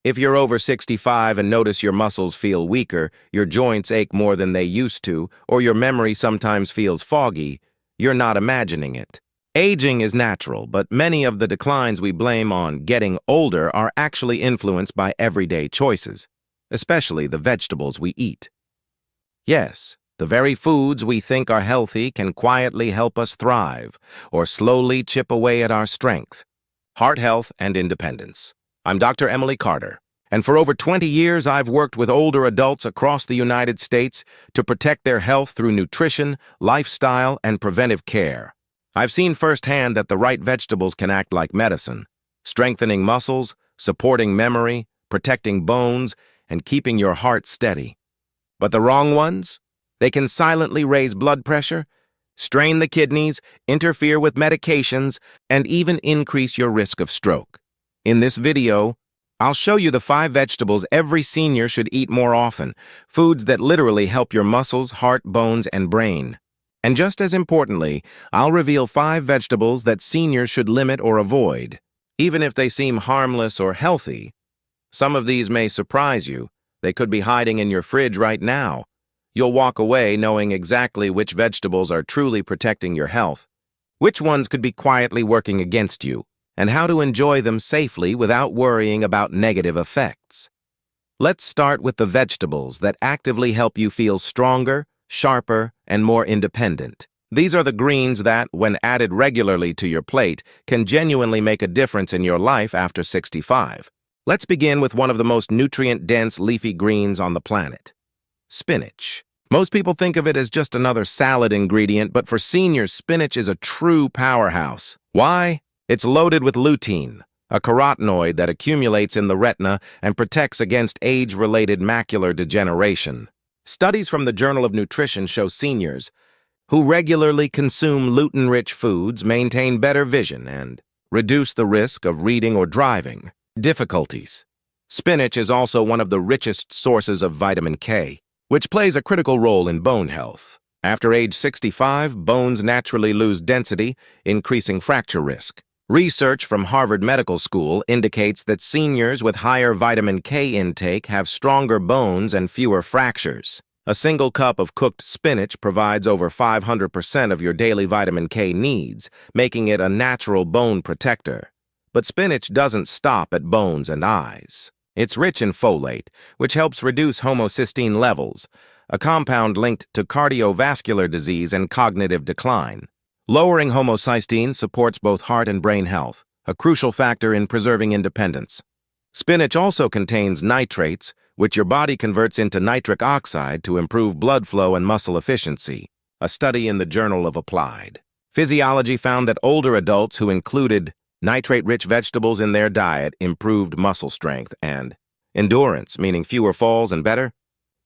If you're over 65 and notice your muscles feel weaker, your joints ache more than they used to, or your memory sometimes feels foggy, you're not imagining it. Aging is natural, but many of the declines we blame on getting older are actually influenced by everyday choices, especially the vegetables we eat. Yes, the very foods we think are healthy can quietly help us thrive or slowly chip away at our strength. Heart health and independence. I'm Dr. Emily Carter, and for over 20 years I've worked with older adults across the United States to protect their health through nutrition, lifestyle, and preventive care. I've seen firsthand that the right vegetables can act like medicine, strengthening muscles, supporting memory, protecting bones, and keeping your heart steady. But the wrong ones? They can silently raise blood pressure, strain the kidneys, interfere with medications, and even increase your risk of stroke. In this video, I'll show you the 5 vegetables every senior should eat more often, foods that literally help your muscles, heart, bones, and brain. And just as importantly, I'll reveal 5 vegetables that seniors should limit or avoid. Even if they seem harmless or healthy, some of these may surprise you. They could be hiding in your fridge right now. You'll walk away knowing exactly which vegetables are truly protecting your health, which ones could be quietly working against you, and how to enjoy them safely without worrying about negative effects. Let's start with the vegetables that actively help you feel stronger, sharper, and more independent. These are the greens that, when added regularly to your plate, can genuinely make a difference in your life after 65. Let's begin with one of the most nutrient-dense leafy greens on the planet: spinach. Most people think of it as just another salad ingredient, but for seniors, spinach is a true powerhouse. Why? It's loaded with lutein, a carotenoid that accumulates in the retina and protects against age-related macular degeneration. Studies from the Journal of Nutrition show seniors who regularly consume lutein-rich foods maintain better vision and reduce the risk of reading or driving difficulties. Spinach is also one of the richest sources of vitamin K, which plays a critical role in bone health. After age 65, bones naturally lose density, increasing fracture risk. Research from Harvard Medical School indicates that seniors with higher vitamin K intake have stronger bones and fewer fractures. A single cup of cooked spinach provides over 500% of your daily vitamin K needs, making it a natural bone protector. But spinach doesn't stop at bones and eyes. It's rich in folate, which helps reduce homocysteine levels, a compound linked to cardiovascular disease and cognitive decline. Lowering homocysteine supports both heart and brain health, a crucial factor in preserving independence. Spinach also contains nitrates, which your body converts into nitric oxide to improve blood flow and muscle efficiency. A study in the Journal of Applied Physiology found that older adults who included nitrate-rich vegetables in their diet improved muscle strength and endurance, meaning fewer falls and better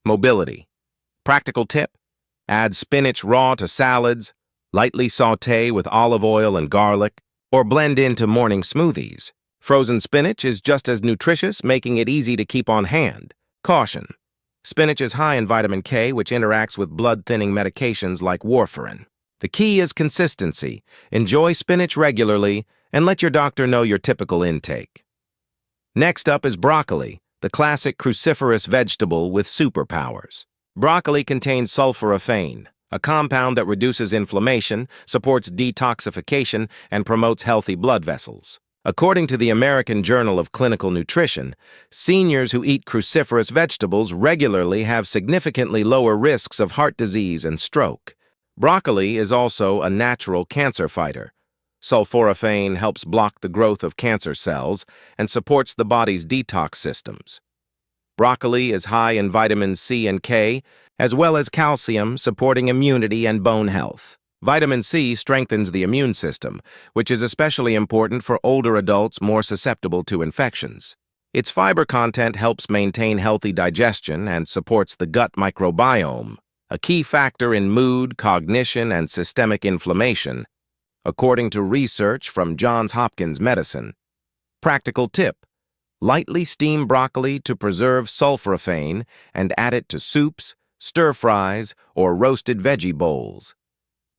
mobility. Practical tip: add spinach raw to salads, lightly sauté with olive oil and garlic, or blend into morning smoothies. Frozen spinach is just as nutritious, making it easy to keep on hand. Caution: spinach is high in vitamin K, which interacts with blood-thinning medications like warfarin. The key is consistency. Enjoy spinach regularly and let your doctor know your typical intake. Next up is broccoli, the classic cruciferous vegetable with superpowers. Broccoli contains sulforaphane, a compound that reduces inflammation, supports detoxification, and promotes healthy blood vessels. According to the American Journal of Clinical Nutrition, seniors who eat cruciferous vegetables regularly have significantly lower risks of heart disease and stroke. Broccoli is also a natural cancer fighter. Sulforaphane helps block the growth of cancer cells and supports the body's detox systems. Broccoli is high in vitamins C and K, as well as calcium, supporting immunity and bone health. Vitamin C strengthens the immune system, which is especially important for older adults more susceptible to infections. Its fiber content helps maintain healthy digestion and supports the gut microbiome, a key factor in mood, cognition, and systemic inflammation, according to research from Johns Hopkins Medicine. Practical tip: lightly steam broccoli to preserve sulforaphane and add it to soups, stir-fries, or roasted veggie bowls.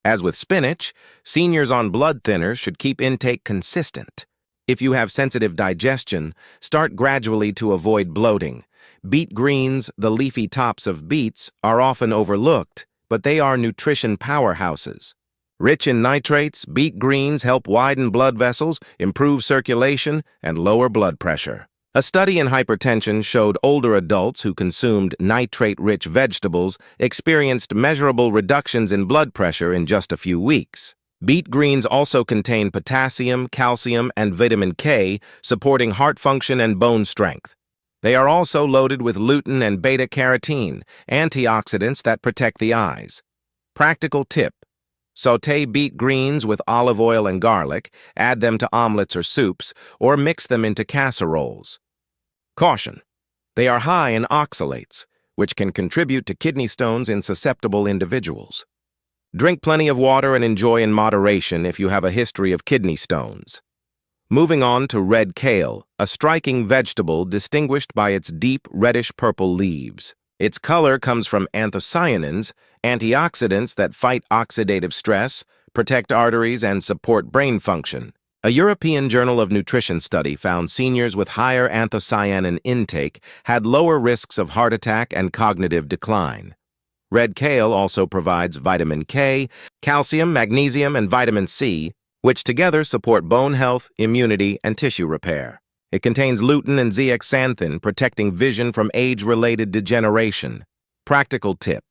As with spinach, seniors on blood thinners should keep intake consistent. If you have sensitive digestion, start gradually to avoid bloating. Beet greens, the leafy tops of beets, are often overlooked, but they are nutrition powerhouses. Rich in nitrates, beet greens help widen blood vessels, improve circulation, and lower blood pressure. A study in hypertension showed older adults who consumed nitrate-rich vegetables experienced measurable reductions in blood pressure in just a few weeks. Beet greens also contain potassium, calcium, and vitamin K, supporting heart function and bone strength. They are also loaded with lutein and beta-carotene, antioxidants that protect the eyes. Practical tip: sauté beet greens with olive oil and garlic, add them to omelets or soups, or mix them into casseroles. Caution: they are high in oxalates, which can contribute to kidney stones in susceptible individuals. Drink plenty of water and enjoy in moderation if you have a history of kidney stones. Moving on to red kale, a striking vegetable distinguished by its deep reddish-purple leaves. Its color comes from anthocyanins, antioxidants that fight oxidative stress, protect arteries, and support brain function. A European Journal of Nutrition study found seniors with higher anthocyanin intake had lower risks of heart attack and cognitive decline. Red kale also provides vitamin K, calcium, magnesium, and vitamin C, which together support bone health, immunity, and tissue repair. It contains lutein and zeaxanthin, protecting vision from age-related degeneration. Practical tip: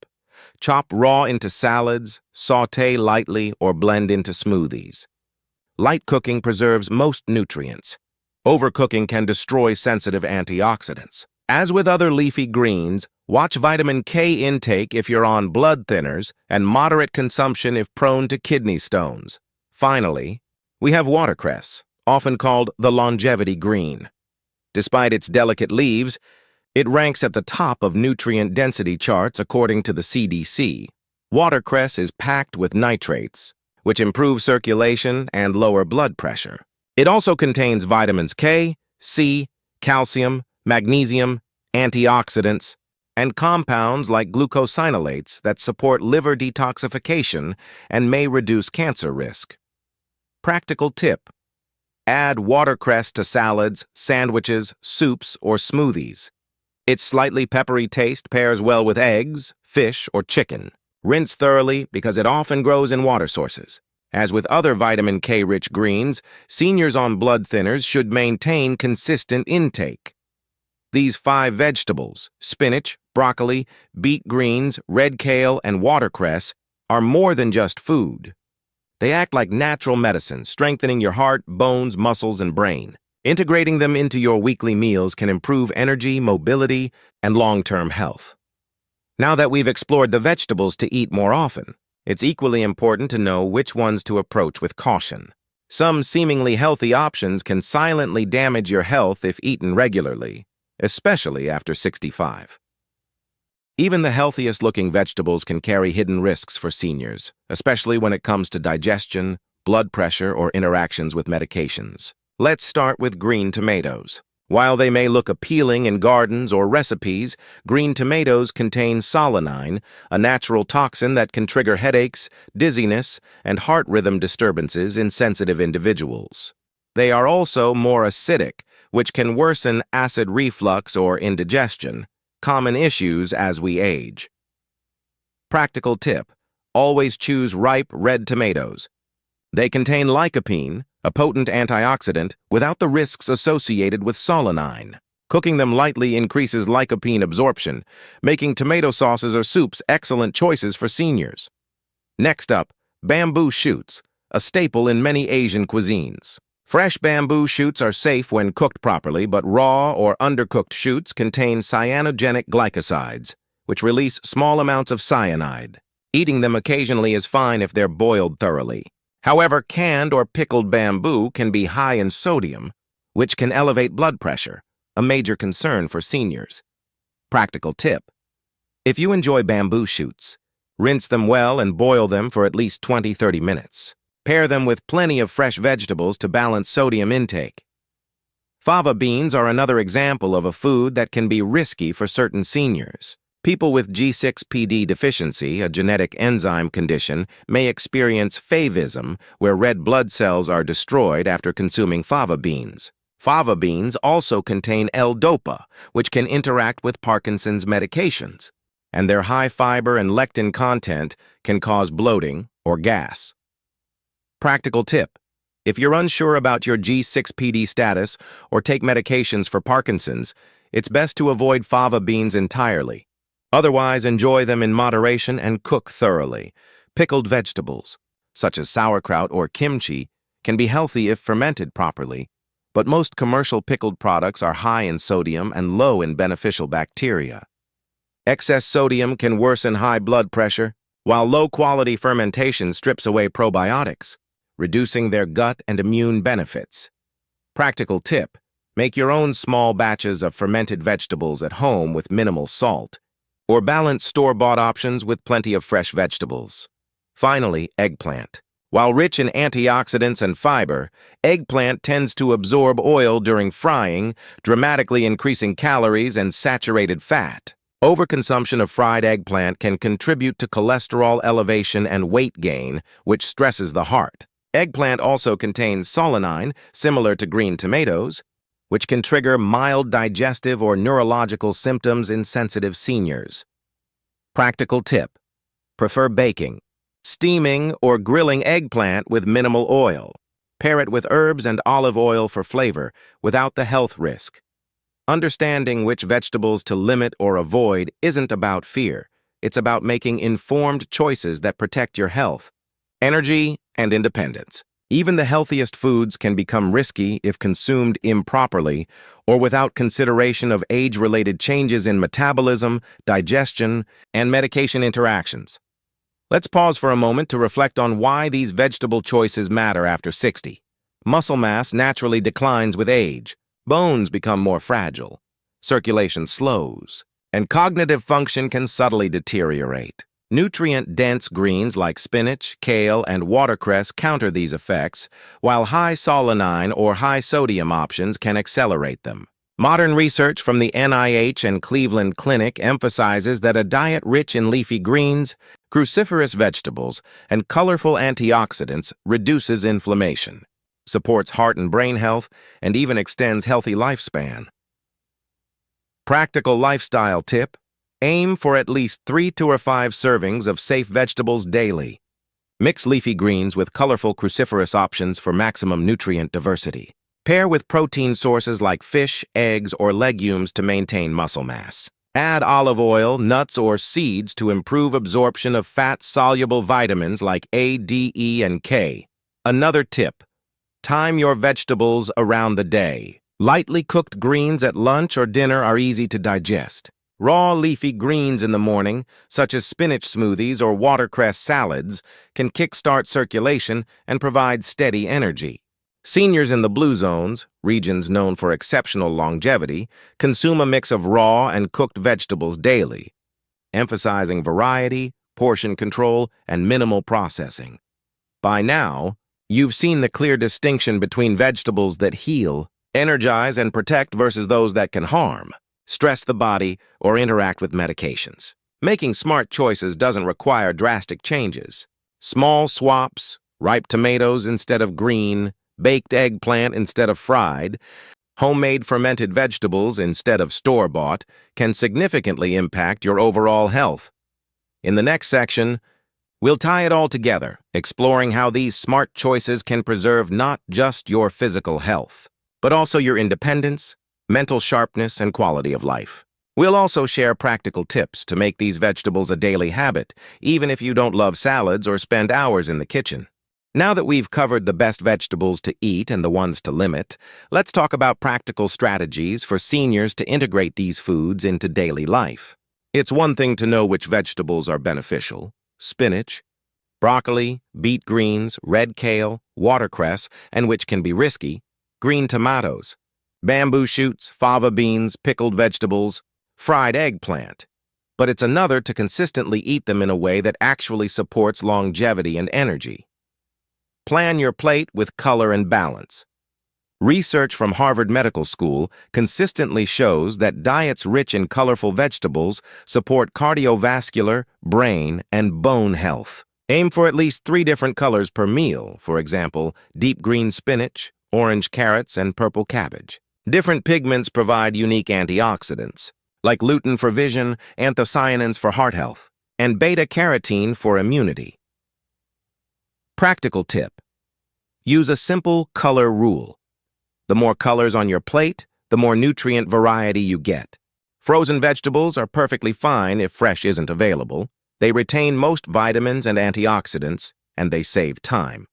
chop raw into salads, sauté lightly, or blend into smoothies. Light cooking preserves most nutrients. Overcooking can destroy sensitive antioxidants. As with other leafy greens, watch vitamin K intake if you're on blood thinners and moderate consumption if prone to kidney stones. Finally, we have watercress, often called the longevity green. Despite its delicate leaves, it ranks at the top of nutrient density charts according to the CDC. Watercress is packed with nitrates, which improve circulation and lower blood pressure. It also contains vitamins K, C, calcium, magnesium, antioxidants, and compounds like glucosinolates that support liver detoxification and may reduce cancer risk. Practical tip: add watercress to salads, sandwiches, soups, or smoothies. Its slightly peppery taste pairs well with eggs, fish, or chicken. Rinse thoroughly because it often grows in water sources. As with other vitamin K-rich greens, seniors on blood thinners should maintain consistent intake. These 5 vegetables, spinach, broccoli, beet greens, red kale, and watercress, are more than just food. They act like natural medicine, strengthening your heart, bones, muscles, and brain. Integrating them into your weekly meals can improve energy, mobility, and long-term health. Now that we've explored the vegetables to eat more often, it's equally important to know which ones to approach with caution. Some seemingly healthy options can silently damage your health if eaten regularly, especially after 65. Even the healthiest-looking vegetables can carry hidden risks for seniors, especially when it comes to digestion, blood pressure, or interactions with medications. Let's start with green tomatoes. While they may look appealing in gardens or recipes, green tomatoes contain solanine, a natural toxin that can trigger headaches, dizziness, and heart rhythm disturbances in sensitive individuals. They are also more acidic, which can worsen acid reflux or indigestion, common issues as we age. Practical tip: always choose ripe red tomatoes. They contain lycopene, a potent antioxidant, without the risks associated with solanine. Cooking them lightly increases lycopene absorption, making tomato sauces or soups excellent choices for seniors. Next up, bamboo shoots, a staple in many Asian cuisines. Fresh bamboo shoots are safe when cooked properly, but raw or undercooked shoots contain cyanogenic glycosides, which release small amounts of cyanide. Eating them occasionally is fine if they're boiled thoroughly. However, canned or pickled bamboo can be high in sodium, which can elevate blood pressure, a major concern for seniors. Practical tip: if you enjoy bamboo shoots, rinse them well and boil them for at least 20-30 minutes. Pair them with plenty of fresh vegetables to balance sodium intake. Fava beans are another example of a food that can be risky for certain seniors. People with G6PD deficiency, a genetic enzyme condition, may experience favism, where red blood cells are destroyed after consuming fava beans. Fava beans also contain L-DOPA, which can interact with Parkinson's medications, and their high fiber and lectin content can cause bloating or gas. Practical tip: if you're unsure about your G6PD status or take medications for Parkinson's, it's best to avoid fava beans entirely. Otherwise, enjoy them in moderation and cook thoroughly. Pickled vegetables, such as sauerkraut or kimchi, can be healthy if fermented properly, but most commercial pickled products are high in sodium and low in beneficial bacteria. Excess sodium can worsen high blood pressure, while low-quality fermentation strips away probiotics, reducing their gut and immune benefits. Practical tip: make your own small batches of fermented vegetables at home with minimal salt, or balance store-bought options with plenty of fresh vegetables. Finally, eggplant. While rich in antioxidants and fiber, eggplant tends to absorb oil during frying, dramatically increasing calories and saturated fat. Overconsumption of fried eggplant can contribute to cholesterol elevation and weight gain, which stresses the heart. Eggplant also contains solanine, similar to green tomatoes, which can trigger mild digestive or neurological symptoms in sensitive seniors. Practical tip: prefer baking, steaming, or grilling eggplant with minimal oil. Pair it with herbs and olive oil for flavor, without the health risk. Understanding which vegetables to limit or avoid isn't about fear. It's about making informed choices that protect your health, energy, and independence. Even the healthiest foods can become risky if consumed improperly or without consideration of age-related changes in metabolism, digestion, and medication interactions. Let's pause for a moment to reflect on why these vegetable choices matter after 60. Muscle mass naturally declines with age, bones become more fragile, circulation slows, and cognitive function can subtly deteriorate. Nutrient-dense greens like spinach, kale, and watercress counter these effects, while high solanine or high sodium options can accelerate them. Modern research from the NIH and Cleveland Clinic emphasizes that a diet rich in leafy greens, cruciferous vegetables, and colorful antioxidants reduces inflammation, supports heart and brain health, and even extends healthy lifespan. Practical lifestyle tip: aim for at least 3 or 5 servings of safe vegetables daily. Mix leafy greens with colorful cruciferous options for maximum nutrient diversity. Pair with protein sources like fish, eggs, or legumes to maintain muscle mass. Add olive oil, nuts, or seeds to improve absorption of fat-soluble vitamins like A, D, E, and K. Another tip: time your vegetables around the day. Lightly cooked greens at lunch or dinner are easy to digest. Raw leafy greens in the morning, such as spinach smoothies or watercress salads, can kickstart circulation and provide steady energy. Seniors in the blue zones, regions known for exceptional longevity, consume a mix of raw and cooked vegetables daily, emphasizing variety, portion control, and minimal processing. By now, you've seen the clear distinction between vegetables that heal, energize, and protect versus those that can harm, stress the body, or interact with medications. Making smart choices doesn't require drastic changes. Small swaps, ripe tomatoes instead of green, baked eggplant instead of fried, homemade fermented vegetables instead of store-bought, can significantly impact your overall health. In the next section, we'll tie it all together, exploring how these smart choices can preserve not just your physical health, but also your independence, mental sharpness, and quality of life. We'll also share practical tips to make these vegetables a daily habit, even if you don't love salads or spend hours in the kitchen. Now that we've covered the best vegetables to eat and the ones to limit, let's talk about practical strategies for seniors to integrate these foods into daily life. It's one thing to know which vegetables are beneficial: spinach, broccoli, beet greens, red kale, watercress, and which can be risky: green tomatoes, bamboo shoots, fava beans, pickled vegetables, fried eggplant. But it's another to consistently eat them in a way that actually supports longevity and energy. Plan your plate with color and balance. Research from Harvard Medical School consistently shows that diets rich in colorful vegetables support cardiovascular, brain, and bone health. Aim for at least 3 different colors per meal, for example, deep green spinach, orange carrots, and purple cabbage. Different pigments provide unique antioxidants, like lutein for vision, anthocyanins for heart health, and beta-carotene for immunity. Practical tip: use a simple color rule. The more colors on your plate, the more nutrient variety you get. Frozen vegetables are perfectly fine if fresh isn't available. They retain most vitamins and antioxidants, and they save time.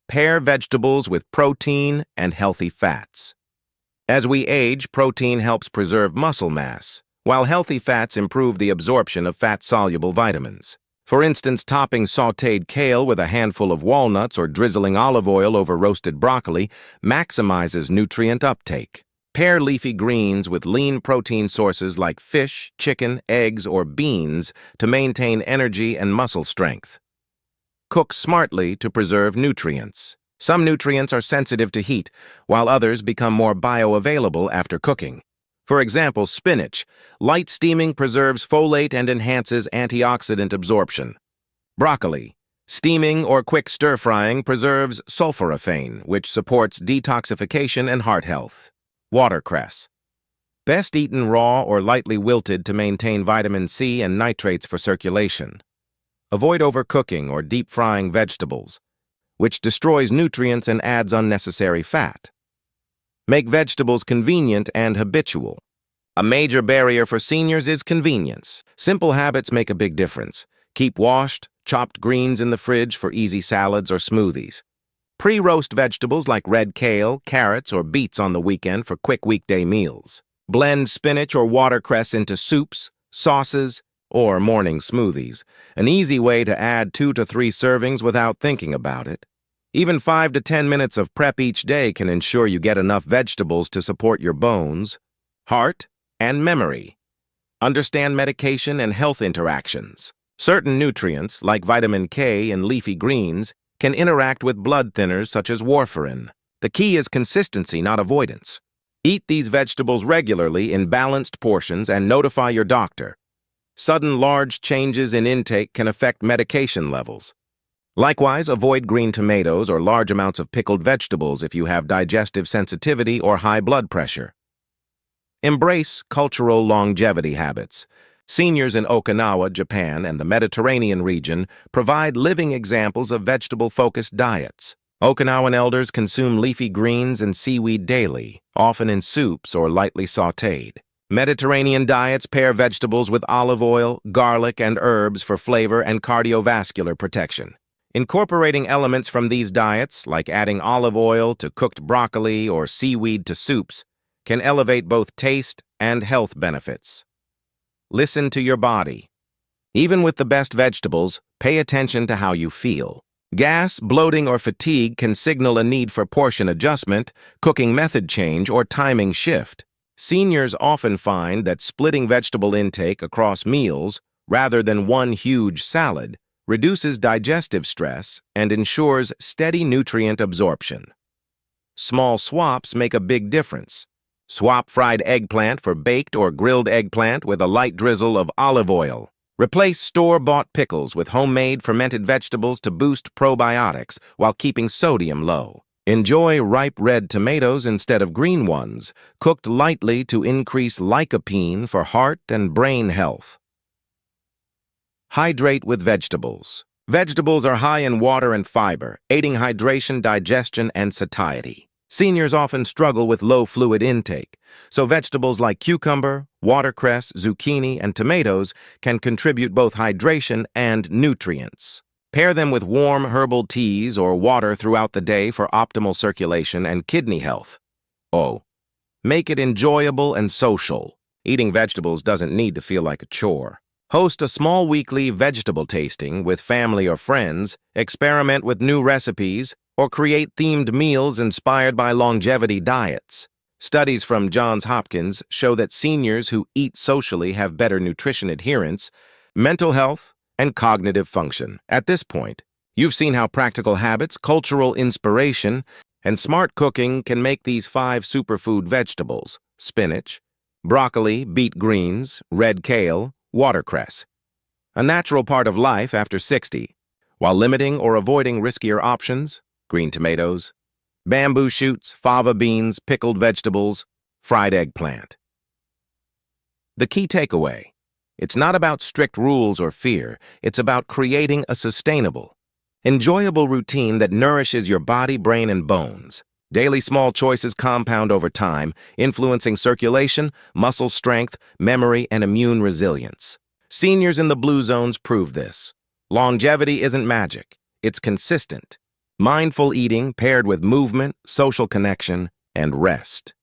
Pair vegetables with protein and healthy fats. As we age, protein helps preserve muscle mass, while healthy fats improve the absorption of fat-soluble vitamins. For instance, topping sautéed kale with a handful of walnuts or drizzling olive oil over roasted broccoli maximizes nutrient uptake. Pair leafy greens with lean protein sources like fish, chicken, eggs, or beans to maintain energy and muscle strength. Cook smartly to preserve nutrients. Some nutrients are sensitive to heat, while others become more bioavailable after cooking. For example, spinach. Light steaming preserves folate and enhances antioxidant absorption. Broccoli. Steaming or quick stir-frying preserves sulforaphane, which supports detoxification and heart health. Watercress. Best eaten raw or lightly wilted to maintain vitamin C and nitrates for circulation. Avoid overcooking or deep-frying vegetables, which destroys nutrients and adds unnecessary fat. Make vegetables convenient and habitual. A major barrier for seniors is convenience. Simple habits make a big difference. Keep washed, chopped greens in the fridge for easy salads or smoothies. Pre-roast vegetables like red kale, carrots, or beets on the weekend for quick weekday meals. Blend spinach or watercress into soups, sauces, or morning smoothies. An easy way to add 2 to 3 servings without thinking about it. Even 5 to 10 minutes of prep each day can ensure you get enough vegetables to support your bones, heart, and memory. Understand medication and health interactions. Certain nutrients, like vitamin K in leafy greens, can interact with blood thinners such as warfarin. The key is consistency, not avoidance. Eat these vegetables regularly in balanced portions and notify your doctor. Sudden large changes in intake can affect medication levels. Likewise, avoid green tomatoes or large amounts of pickled vegetables if you have digestive sensitivity or high blood pressure. Embrace cultural longevity habits. Seniors in Okinawa, Japan, and the Mediterranean region provide living examples of vegetable-focused diets. Okinawan elders consume leafy greens and seaweed daily, often in soups or lightly sautéed. Mediterranean diets pair vegetables with olive oil, garlic, and herbs for flavor and cardiovascular protection. Incorporating elements from these diets, like adding olive oil to cooked broccoli or seaweed to soups, can elevate both taste and health benefits. Listen to your body. Even with the best vegetables, pay attention to how you feel. Gas, bloating, or fatigue can signal a need for portion adjustment, cooking method change, or timing shift. Seniors often find that splitting vegetable intake across meals, rather than one huge salad, reduces digestive stress and ensures steady nutrient absorption. Small swaps make a big difference. Swap fried eggplant for baked or grilled eggplant with a light drizzle of olive oil. Replace store-bought pickles with homemade fermented vegetables to boost probiotics while keeping sodium low. Enjoy ripe red tomatoes instead of green ones, cooked lightly to increase lycopene for heart and brain health. Hydrate with vegetables. Vegetables are high in water and fiber, aiding hydration, digestion, and satiety. Seniors often struggle with low fluid intake, so vegetables like cucumber, watercress, zucchini, and tomatoes can contribute both hydration and nutrients. Pair them with warm herbal teas or water throughout the day for optimal circulation and kidney health. Make it enjoyable and social. Eating vegetables doesn't need to feel like a chore. Host a small weekly vegetable tasting with family or friends, experiment with new recipes, or create themed meals inspired by longevity diets. Studies from Johns Hopkins show that seniors who eat socially have better nutrition adherence, mental health, and cognitive function. At this point, you've seen how practical habits, cultural inspiration, And smart cooking can make these 5 superfood vegetables: spinach, broccoli, beet greens, red kale, watercress. A natural part of life after 60, while limiting or avoiding riskier options: green tomatoes, bamboo shoots, fava beans, pickled vegetables, fried eggplant. The key takeaway: it's not about strict rules or fear, it's about creating a sustainable, enjoyable routine that nourishes your body, brain, and bones. Daily small choices compound over time, influencing circulation, muscle strength, memory, and immune resilience. Seniors in the blue zones prove this. Longevity isn't magic, it's consistent. Mindful eating paired with movement, social connection, and rest.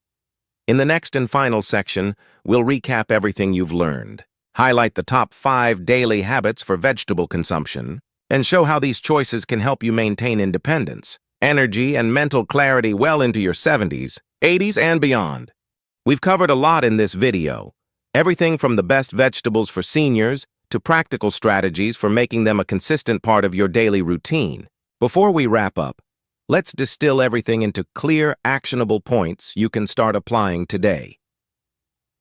In the next and final section, we'll recap everything you've learned, highlight the top 5 daily habits for vegetable consumption, and show how these choices can help you maintain independence, energy, and mental clarity well into your 70s, 80s, and beyond. We've covered a lot in this video, everything from the best vegetables for seniors to practical strategies for making them a consistent part of your daily routine. Before we wrap up, let's distill everything into clear, actionable points you can start applying today.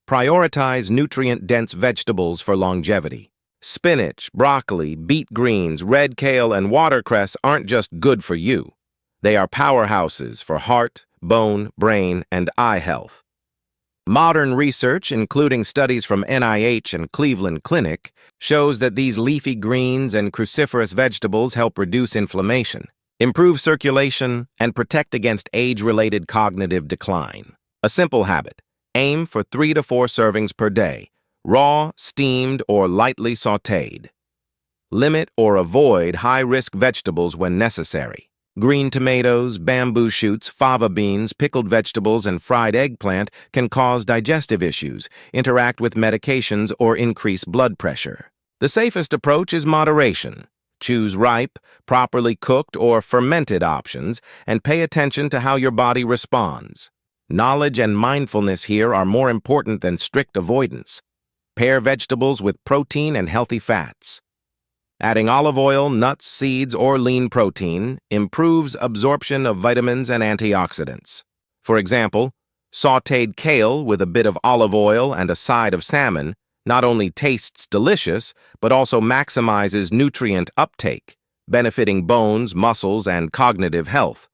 Prioritize nutrient-dense vegetables for longevity. Spinach, broccoli, beet greens, red kale, and watercress aren't just good for you. They are powerhouses for heart, bone, brain, and eye health. Modern research, including studies from NIH and Cleveland Clinic, shows that these leafy greens and cruciferous vegetables help reduce inflammation, improve circulation, and protect against age-related cognitive decline. A simple habit: aim for 3 to 4 servings per day, raw, steamed, or lightly sautéed. Limit or avoid high-risk vegetables when necessary. Green tomatoes, bamboo shoots, fava beans, pickled vegetables, and fried eggplant can cause digestive issues, interact with medications, or increase blood pressure. The safest approach is moderation. Choose ripe, properly cooked, or fermented options, and pay attention to how your body responds. Knowledge and mindfulness here are more important than strict avoidance. Pair vegetables with protein and healthy fats. Adding olive oil, nuts, seeds, or lean protein improves absorption of vitamins and antioxidants. For example, sautéed kale with a bit of olive oil and a side of salmon not only tastes delicious, but also maximizes nutrient uptake, benefiting bones, muscles, and cognitive health.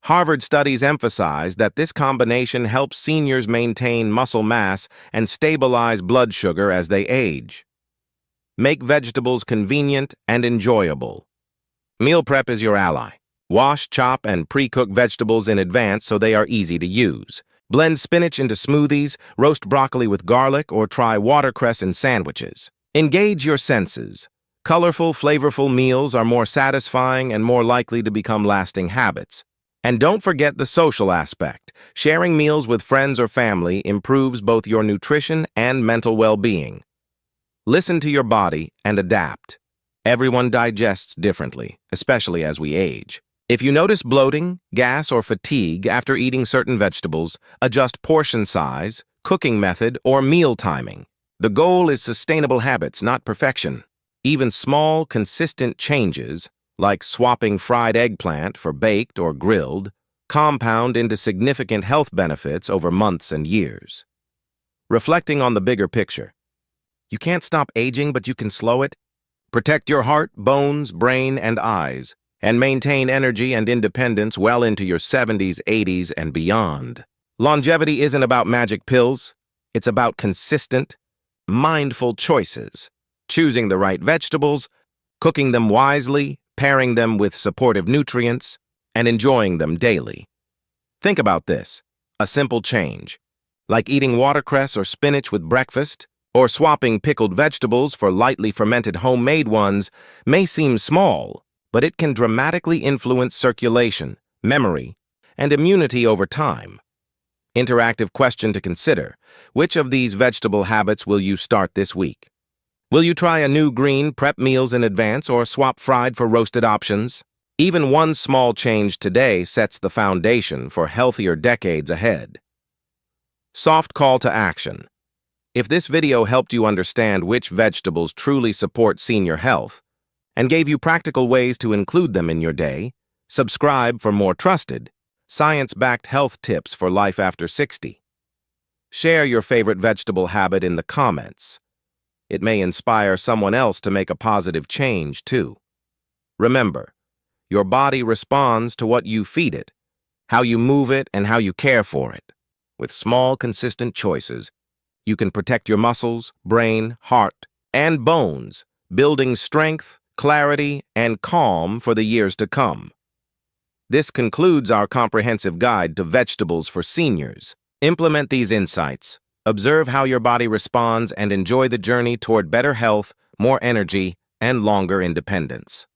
Harvard studies emphasize that this combination helps seniors maintain muscle mass and stabilize blood sugar as they age. Make vegetables convenient and enjoyable. Meal prep is your ally. Wash, chop, and pre-cook vegetables in advance so they are easy to use. Blend spinach into smoothies, roast broccoli with garlic, or try watercress in sandwiches. Engage your senses. Colorful, flavorful meals are more satisfying and more likely to become lasting habits. And don't forget the social aspect. Sharing meals with friends or family improves both your nutrition and mental well-being. Listen to your body and adapt. Everyone digests differently, especially as we age. If you notice bloating, gas, or fatigue after eating certain vegetables, adjust portion size, cooking method, or meal timing. The goal is sustainable habits, not perfection. Even small, consistent changes, like swapping fried eggplant for baked or grilled, compound into significant health benefits over months and years. Reflecting on the bigger picture. You can't stop aging, but you can slow it. Protect your heart, bones, brain, and eyes, and maintain energy and independence well into your 70s, 80s, and beyond. Longevity isn't about magic pills. It's about consistent, mindful choices. Choosing the right vegetables, cooking them wisely, pairing them with supportive nutrients, and enjoying them daily. Think about this: a simple change, like eating watercress or spinach with breakfast, or swapping pickled vegetables for lightly fermented homemade ones, may seem small, but it can dramatically influence circulation, memory, and immunity over time. Interactive question to consider: which of these vegetable habits will you start this week? Will you try a new green, prep meals in advance, or swap fried for roasted options? Even one small change today sets the foundation for healthier decades ahead. Soft call to action. If this video helped you understand which vegetables truly support senior health and gave you practical ways to include them in your day, subscribe for more trusted, science-backed health tips for life after 60. Share your favorite vegetable habit in the comments. It may inspire someone else to make a positive change, too. Remember, your body responds to what you feed it, how you move it, and how you care for it. With small, consistent choices, you can protect your muscles, brain, heart, and bones, building strength, clarity, and calm for the years to come. This concludes our comprehensive guide to vegetables for seniors. Implement these insights, observe how your body responds, and enjoy the journey toward better health, more energy, and longer independence.